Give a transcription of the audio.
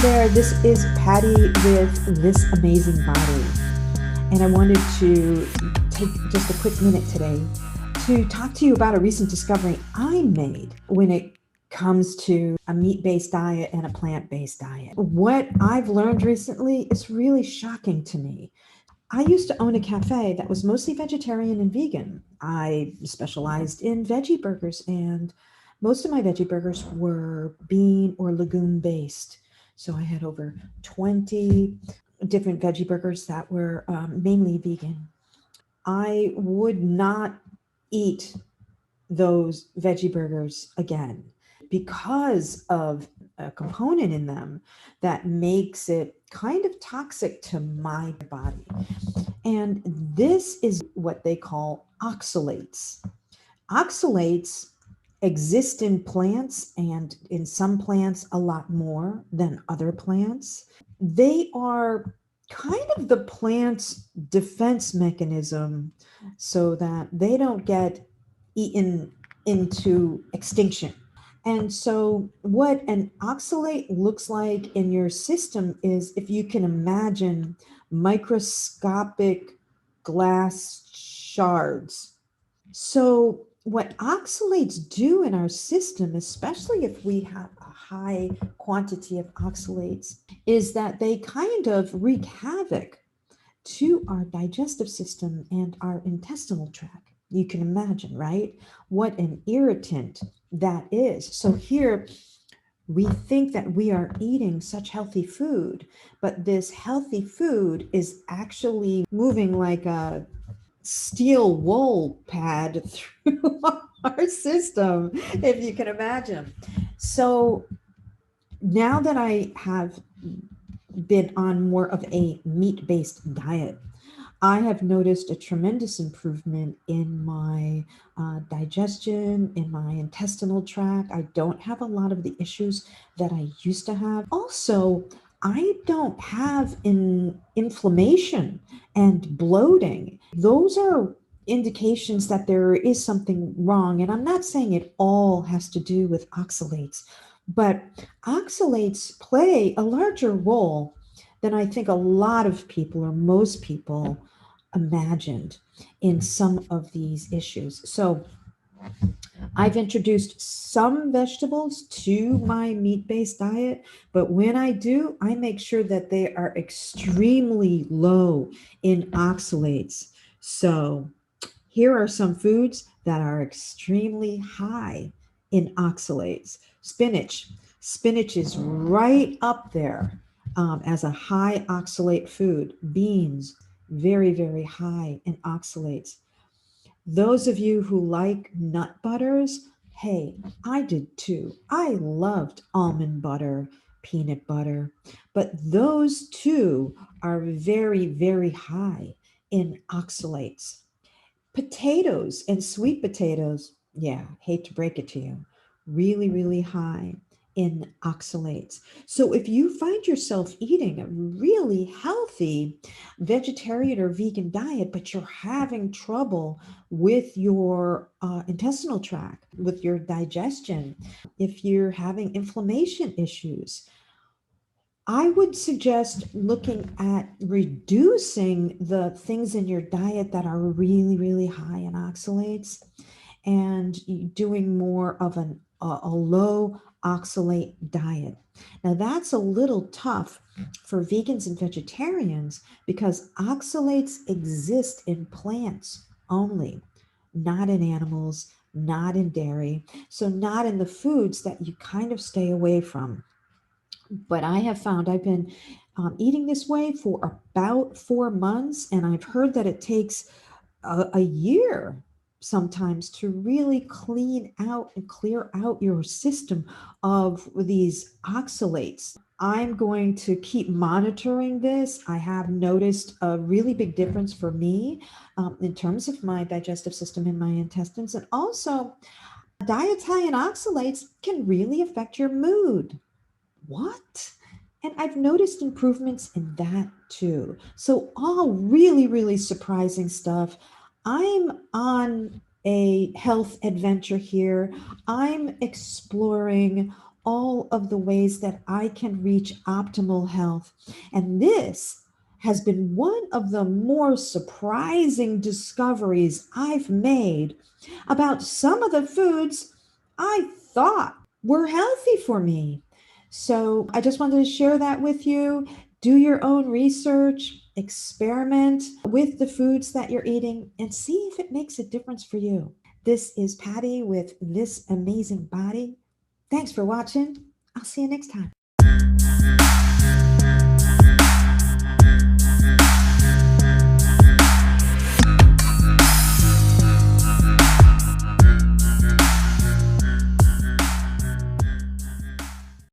there, this is Patty with This Amazing Body. And I wanted to take just a quick minute today to talk to you about a recent discovery I made when it comes to a meat-based diet and a plant-based diet. What I've learned recently is really shocking to me. I used to own a cafe that was mostly vegetarian and vegan. I specialized in veggie burgers, and most of my veggie burgers were bean or legume based. So I had over 20 different veggie burgers that were mainly vegan. I would not eat those veggie burgers again because of a component in them that makes it kind of toxic to my body. And this is what they call oxalates. Oxalates exist in plants, and in some plants a lot more than other plants. They are kind of the plant's defense mechanism so that they don't get eaten into extinction. And so, what an oxalate looks like in your system is, if you can imagine, microscopic glass shards. So, what oxalates do in our system, especially if we have a high quantity of oxalates, is that they kind of wreak havoc to our digestive system and our intestinal tract. You can imagine, right? What an irritant that is. So here we think that we are eating such healthy food, but this healthy food is actually moving like a steel wool pad through our system, if you can imagine. So now that I have been on more of a meat based diet, I have noticed a tremendous improvement in my digestion, in my intestinal tract. I don't have a lot of the issues that I used to have. Also, I don't have inflammation and bloating. Those are indications that there is something wrong. And I'm not saying it all has to do with oxalates, but oxalates play a larger role than I think a lot of people or most people imagined in some of these issues. So I've introduced some vegetables to my meat based diet, but when I do, I make sure that they are extremely low in oxalates. So here are some foods that are extremely high in oxalates. Spinach. Spinach is right up there as a high oxalate food. Beans, very, very high in oxalates. Those of you who like nut butters, hey, I did too. I loved almond butter, peanut butter, but those two are very, very high in oxalates. Potatoes and sweet potatoes, yeah, hate to break it to you, really, really high in oxalates. So if you find yourself eating a really healthy vegetarian or vegan diet, but you're having trouble with your intestinal tract, with your digestion, if you're having inflammation issues, I would suggest looking at reducing the things in your diet that are really, really high in oxalates, and doing more of a low oxalate diet. Now, that's a little tough for vegans and vegetarians because oxalates exist in plants only, not in animals, not in dairy, so not in the foods that you kind of stay away from. But I have found I've been eating this way for about 4 months, and I've heard that it takes a year sometimes to really clean out and clear out your system of these oxalates. I'm going to keep monitoring this. I have noticed a really big difference for me in terms of my digestive system and my intestines. And also, diets high in oxalates can really affect your mood. What? And I've noticed improvements in that too. So, all really, really surprising stuff. I'm on a health adventure here. I'm exploring all of the ways that I can reach optimal health. And this has been one of the more surprising discoveries I've made about some of the foods I thought were healthy for me. So I just wanted to share that with you. Do your own research, experiment with the foods that you're eating, and see if it makes a difference for you. This is Patty with This Amazing Body. Thanks for watching. I'll see you next time.